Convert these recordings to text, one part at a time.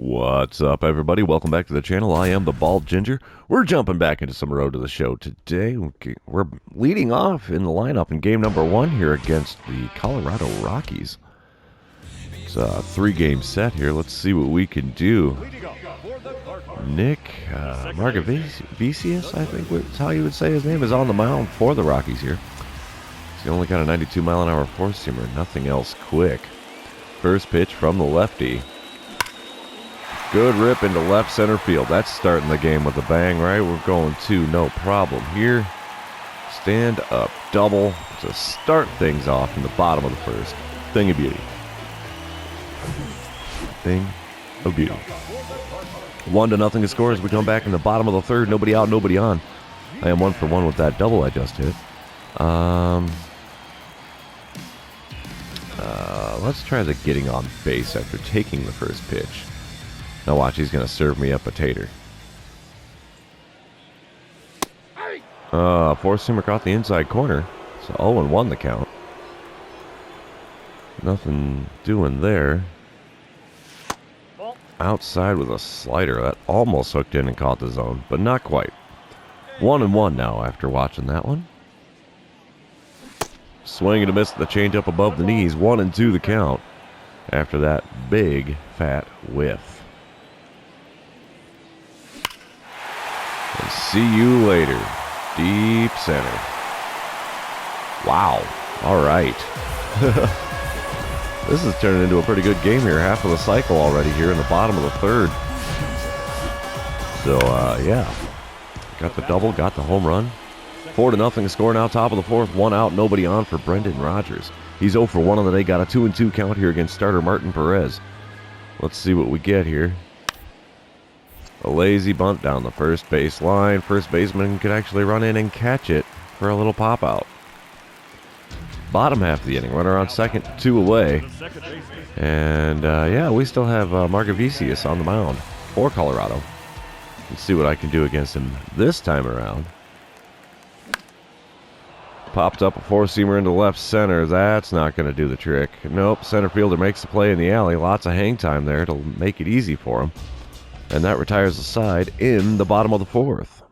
What's up, everybody? Welcome back to the channel. I am the Bald Ginger. We're jumping back into some road to the show today. We're leading off in the lineup in game number 1 here against the Colorado Rockies. It's a 3-game set here. Let's see what we can do. Nick Margavicius, I think that's how you would say his name, is on the mound for the Rockies here. He's only got a 92-mile-an-hour four-seamer, nothing else quick. First pitch from the lefty. Good rip into left center field. That's starting the game with a bang, right? We're going to no problem here. Stand up double to start things off in the bottom of the first. Thing of beauty. Thing of beauty. 1-0 score as we come back in the bottom of the third. Nobody out, nobody on. I am 1 for 1 with that double I just hit. Let's try the getting on base after taking the first pitch. Now watch, he's going to serve me up a tater. Four-seamer caught the inside corner. So 0-1 the count. Nothing doing there. Outside with a slider. That almost hooked in and caught the zone, but not quite. 1-1 now after watching that one. Swing and a miss at the changeup above the knees. 1-2 the count after that big fat whiff. And see you later. Deep center. Wow. All right. This is turning into a pretty good game here. Half of the cycle already here in the bottom of the third. So, yeah. Got the double, got the home run. 4-0 score now, top of the fourth. 1 out, nobody on for Brendan Rodgers. He's 0 for 1 on the day. Got a 2-2 count here against starter Martin Perez. Let's see what we get here. A lazy bunt down the first base line. First baseman could actually run in and catch it for a little pop out. Bottom half of the inning, runner on second, 2 away. And yeah, we still have Margavicius on the mound for Colorado. Let's see what I can do against him this time around. Popped up a four-seamer into left center. That's not going to do the trick. Nope, center fielder makes the play in the alley. Lots of hang time there to make it easy for him. And that retires the side in the bottom of the fourth.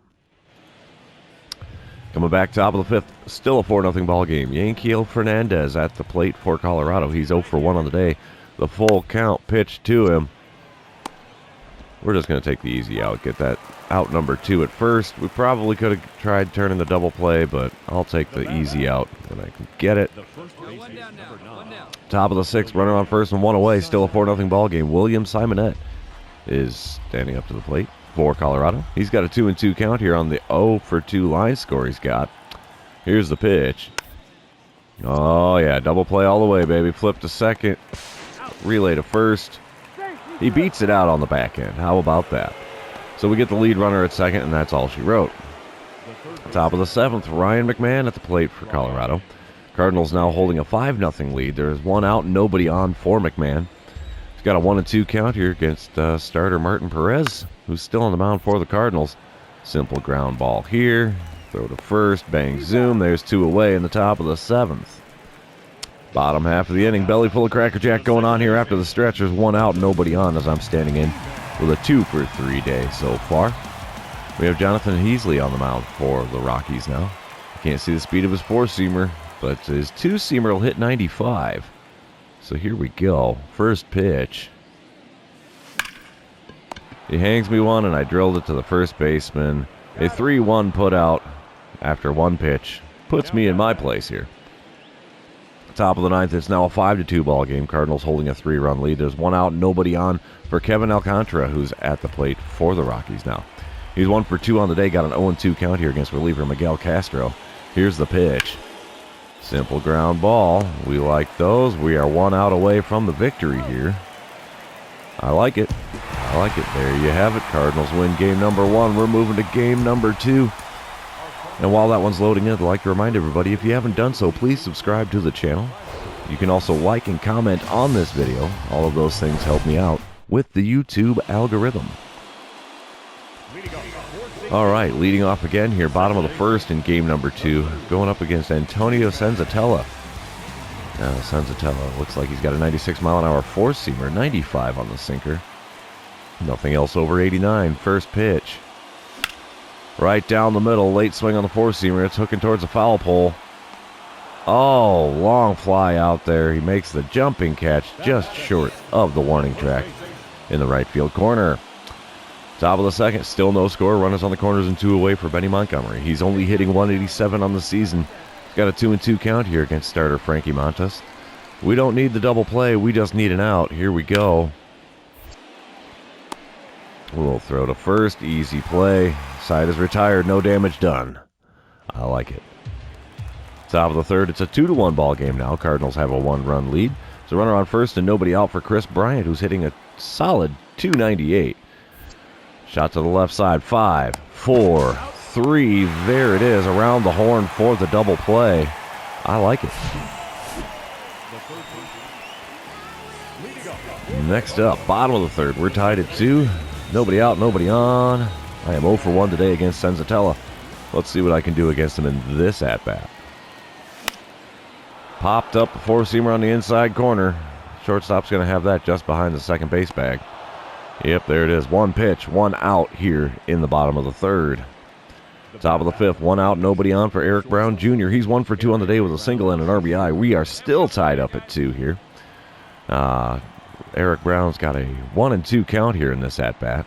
Coming back top of the fifth, still a 4-0 ball game. Yanquiel Fernandez at the plate for Colorado. He's 0 for 1 on the day. The full count pitch to him. We're just going to take the easy out. Get that out number 2 at first. We probably could have tried turning the double play, but I'll take the easy out when I can get it. Top of the sixth, runner on first and 1 away. Still a 4-0 ball game. William Simonette is standing up to the plate for Colorado. He's got a 2-2 count here on the 0 for 2 line score he's got. Here's the pitch. Oh, yeah, double play all the way, baby. Flip to second. Relay to first. He beats it out on the back end. How about that? So we get the lead runner at second, and that's all she wrote. Top of the seventh, Ryan McMahon at the plate for Colorado. Cardinals now holding a 5-0 lead. There's 1 out, nobody on for McMahon. He's got a 1-2 count here against starter Martin Perez, who's still on the mound for the Cardinals. Simple ground ball here. Throw to first, bang, zoom. There's 2 away in the top of the seventh. Bottom half of the inning, belly full of Cracker Jack going on here after the stretch. There's 1 out, nobody on as I'm standing in with a 2 for 3 day so far. We have Jonathan Heasley on the mound for the Rockies now. I can't see the speed of his four-seamer, but his two-seamer will hit 95. So here we go. First pitch. He hangs me one, and I drilled it to the first baseman. A 3-1 put out after 1 pitch puts me in my place here. Top of the ninth, it's now a 5-2 ball game. Cardinals holding a 3-run lead. There's 1 out, nobody on for Kevin Alcantara, who's at the plate for the Rockies now. He's 1 for 2 on the day. Got an 0-2 count here against reliever Miguel Castro. Here's the pitch. Simple ground ball. We like those. We are 1 out away from the victory here. I like it. I like it. There you have it. Cardinals win game number 1. We're moving to game number 2. And while that one's loading in, I'd like to remind everybody, if you haven't done so, please subscribe to the channel. You can also like and comment on this video. All of those things help me out with the YouTube algorithm. All right, leading off again here, bottom of the first in game number 2, going up against Antonio Senzatella. Senzatella looks like he's got a 96-mile-an-hour four-seamer, 95 on the sinker. Nothing else over 89. First pitch. Right down the middle. Late swing on the four-seamer. It's hooking towards the foul pole. Oh, long fly out there. He makes the jumping catch just short of the warning track in the right field corner. Top of the second, still no score. Runners on the corners and 2 away for Benny Montgomery. He's only hitting 187 on the season. He's got a 2-2 count here against starter Frankie Montas. We don't need the double play. We just need an out. Here we go. We'll throw to first. Easy play. Side is retired. No damage done. I like it. Top of the third, it's a 2-1 ball game now. Cardinals have a 1-run lead. It's a runner on first and nobody out for Chris Bryant, who's hitting a solid .298. Shot to the left side. 5, 4, 3. There it is. Around the horn for the double play. I like it. Next up, bottom of the third. We're tied at 2. Nobody out, nobody on. I am 0 for 1 today against Senzatella. Let's see what I can do against him in this at-bat. Popped up a four-seamer on the inside corner. Shortstop's going to have that just behind the second base bag. Yep, there it is. 1 pitch, 1 out here in the bottom of the third. Top of the fifth, 1 out, nobody on for Eric Brown Jr. He's 1 for 2 on the day with a single and an RBI. We are still tied up at 2 here. Eric Brown's got a 1-2 count here in this at-bat.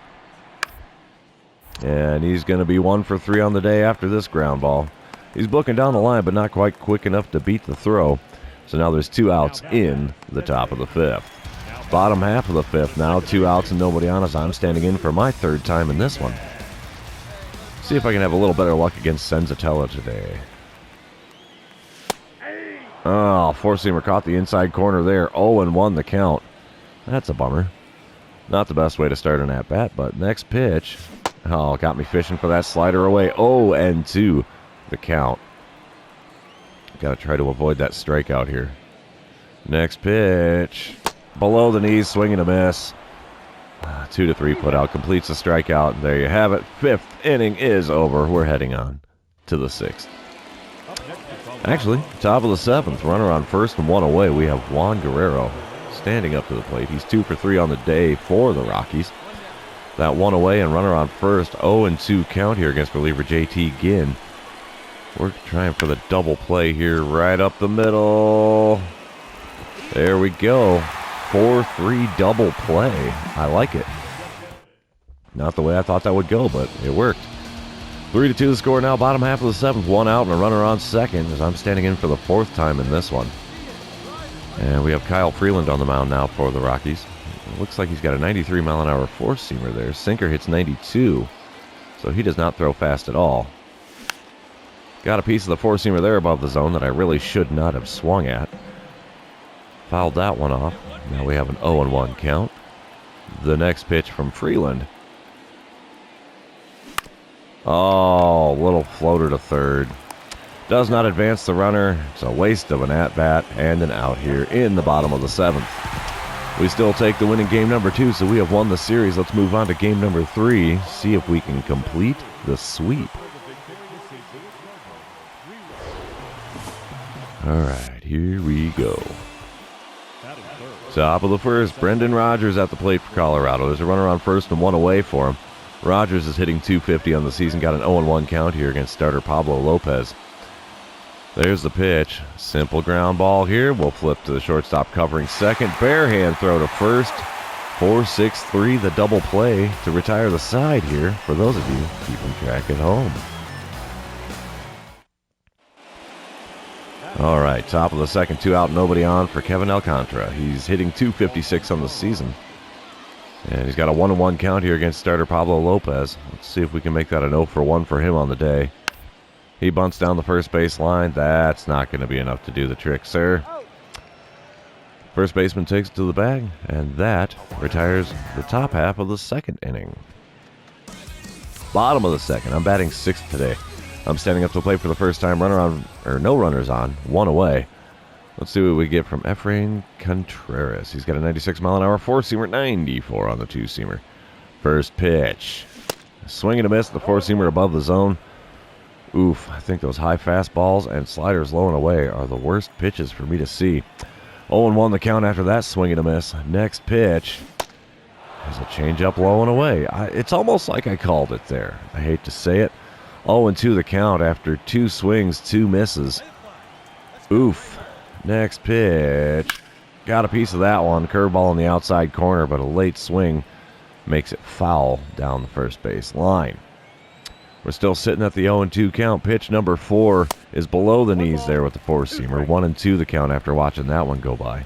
And he's going to be 1 for 3 on the day after this ground ball. He's booking down the line, but not quite quick enough to beat the throw. So now there's 2 outs in the top of the fifth. Bottom half of the fifth now, 2 outs and nobody on as I'm standing in for my 3rd time in this one. See if I can have a little better luck against Senzatella today. Oh, four-seamer caught the inside corner there. 0-1 the count. That's a bummer. Not the best way to start an at-bat, but next pitch. Oh, got me fishing for that slider away. 0-2 the count. Got to try to avoid that strikeout here. Next pitch. Below the knees, swing and a miss. 2-3 put out. Completes the strikeout. There you have it. 5th inning is over. We're heading on to the 6th. Actually, top of the 7th. Runner on first and 1 away. We have Juan Guerrero standing up to the plate. He's 2 for 3 on the day for the Rockies. That 1 away and runner on first. 0-2 count here against reliever JT Ginn. We're trying for the double play here right up the middle. There we go. 4-3 double play. I like it. Not the way I thought that would go, but it worked. 3-2 the score now. Bottom half of the 7th. 1 out and a runner on second as I'm standing in for the 4th time in this one. And we have Kyle Freeland on the mound now for the Rockies. It looks like he's got a 93-mile-an-hour four-seamer there. Sinker hits 92, so he does not throw fast at all. Got a piece of the four-seamer there above the zone that I really should not have swung at. Fouled that one off. Now we have an 0-1 count. The next pitch from Freeland. Oh, little floater to third. Does not advance the runner. It's a waste of an at-bat and an out here in the bottom of the 7th. We still take the win in game number 2, so we have won the series. Let's move on to game number 3. See if we can complete the sweep. All right, here we go. Top of the first, Brendan Rodgers at the plate for Colorado. There's a runner on first and 1 away for him. Rodgers is hitting .250 on the season. Got an 0-1 count here against starter Pablo Lopez. There's the pitch. Simple ground ball here. We'll flip to the shortstop covering second. Bare hand throw to first. 4-6-3, the double play to retire the side here for those of you keeping track at home. All right, top of the second, 2 out, nobody on for Kevin Alcantara. He's hitting .256 on the season. And he's got a 1-1 count here against starter Pablo Lopez. Let's see if we can make that a 0-for-1 for him on the day. He bunts down the first base line. That's not going to be enough to do the trick, sir. First baseman takes it to the bag, and that retires the top half of the 2nd inning. Bottom of the 2nd. I'm batting 6th today. I'm standing up to the plate for the first time. Runner on, or no runners on, 1 away. Let's see what we get from Efrain Contreras. He's got a 96-mile-an-hour four-seamer, 94 on the two-seamer. First pitch. Swing and a miss. The four-seamer above the zone. Oof, I think those high fastballs and sliders low and away are the worst pitches for me to see. 0-1 the count after that swing and a miss. Next pitch. There's a changeup low and away. It's almost like I called it there. I hate to say it. 0-2 the count after 2 swings, 2 misses. Oof. Next pitch. Got a piece of that one. Curveball in the outside corner, but a late swing makes it foul down the first base line. We're still sitting at the 0-2 count. Pitch number 4 is below the knees there with the 4-seamer. 1-2 the count after watching that one go by.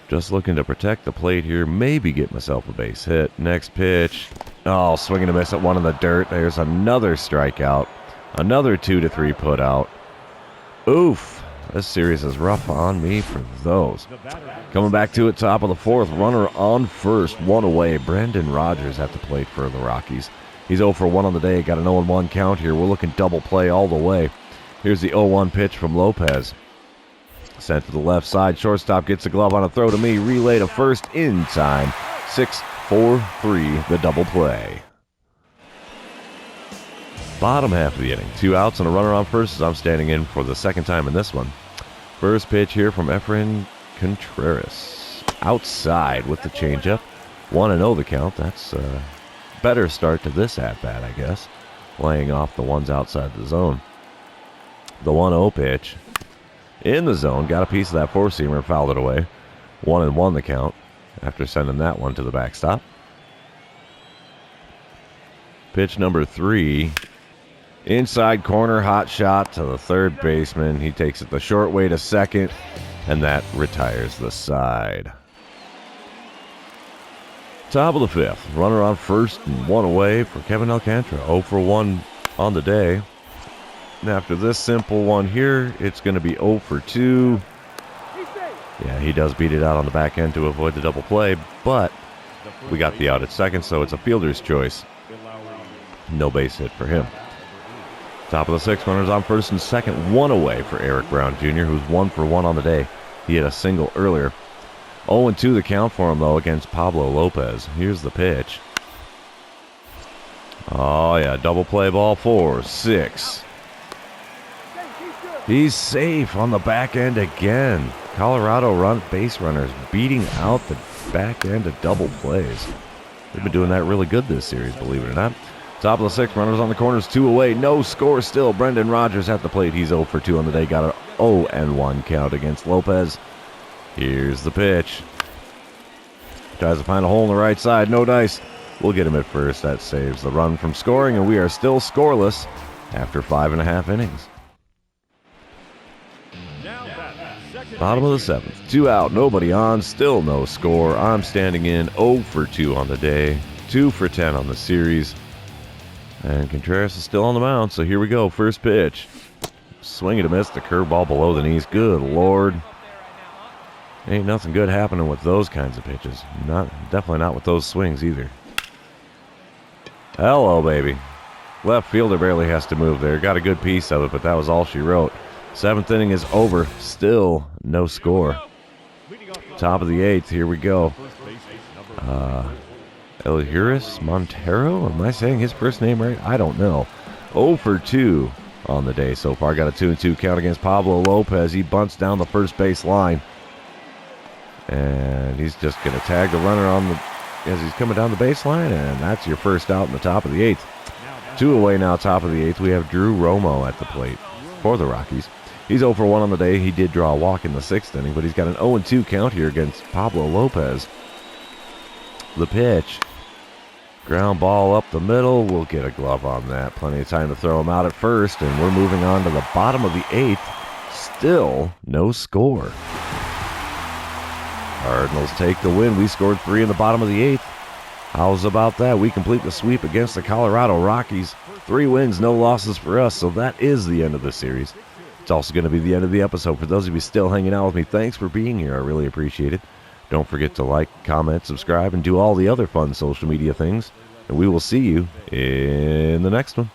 Just looking to protect the plate here. Maybe get myself a base hit. Next pitch. Oh, swing and a miss at one in the dirt. There's another strikeout. Another 2-3 put out. Oof. This series is rough on me for those. Coming back to it, top of the 4th. Runner on first. 1 away. Brendan Rodgers at the plate for the Rockies. He's 0 for 1 on the day. Got an 0-1 count here. We're looking double play all the way. Here's the 0-1 pitch from Lopez. Sent to the left side. Shortstop gets the glove on a throw to me. Relay to first in time. 6-4-3, the double play. Bottom half of the inning. 2 outs and a runner on first as I'm standing in for the second time in this one. First pitch here from Efrain Contreras. Outside with the changeup. 1-0 the count. That's a better start to this at-bat, I guess. Laying off the ones outside the zone. The 1-0 pitch. In the zone. Got a piece of that 4-seamer and fouled it away. 1-1 the count after sending that one to the backstop. Pitch number 3. Inside corner, hot shot to the third baseman. He takes it the short way to second, and that retires the side. Top of the 5th. Runner on first and 1 away for Kevin Alcantara. 0 for 1 on the day. And after this simple one here, it's going to be 0 for 2. Yeah, he does beat it out on the back end to avoid the double play, but we got the out at second, so it's a fielder's choice. No base hit for him. Top of the 6th, runners on first and second, 1 away for Eric Brown Jr., who's 1 for 1 on the day. He had a single earlier. 0-2 the count for him, though, against Pablo Lopez. Here's the pitch. Oh, yeah, double play ball 4, 6. He's safe on the back end again. Colorado base runners beating out the back end of double plays. They've been doing that really good this series, believe it or not. Top of the 6th, runners on the corners, 2 away. No score still. Brendan Rodgers at the plate. He's 0 for 2 on the day. Got an 0-1 count against Lopez. Here's the pitch. Tries to find a hole in the right side. No dice. We'll get him at first. That saves the run from scoring, and we are still scoreless after 5.5 innings. Bottom of the 7th. 2 out. Nobody on. Still no score. I'm standing in 0 for 2 on the day. 2 for 10 on the series. And Contreras is still on the mound, so here we go. First pitch. Swing and a miss. The curveball below the knees. Good Lord. Ain't nothing good happening with those kinds of pitches. Definitely not with those swings either. Hello, baby. Left fielder barely has to move there. Got a good piece of it, but that was all she wrote. 7th inning is over. Still no score. Top of the 8th. Here we go. Eleuris Montero? Am I saying his first name right? I don't know. 0 for 2 on the day so far. Got a 2-2 count against Pablo Lopez. He bunts down the first base line. And he's just going to tag the runner as he's coming down the baseline. And that's your first out in the top of the 8th. 2 away now, top of the 8th. We have Drew Romo at the plate for the Rockies. He's 0 for 1 on the day. He did draw a walk in the 6th inning, but he's got an 0-2 count here against Pablo Lopez. The pitch. Ground ball up the middle. We'll get a glove on that. Plenty of time to throw him out at first, and we're moving on to the bottom of the 8th. Still no score. Cardinals take the win. We scored 3 in the bottom of the 8th. How's about that? We complete the sweep against the Colorado Rockies. 3 wins, no losses for us, so that is the end of the series. It's also going to be the end of the episode. For those of you still hanging out with me, thanks for being here. I really appreciate it. Don't forget to like, comment, subscribe, and do all the other fun social media things. And we will see you in the next one.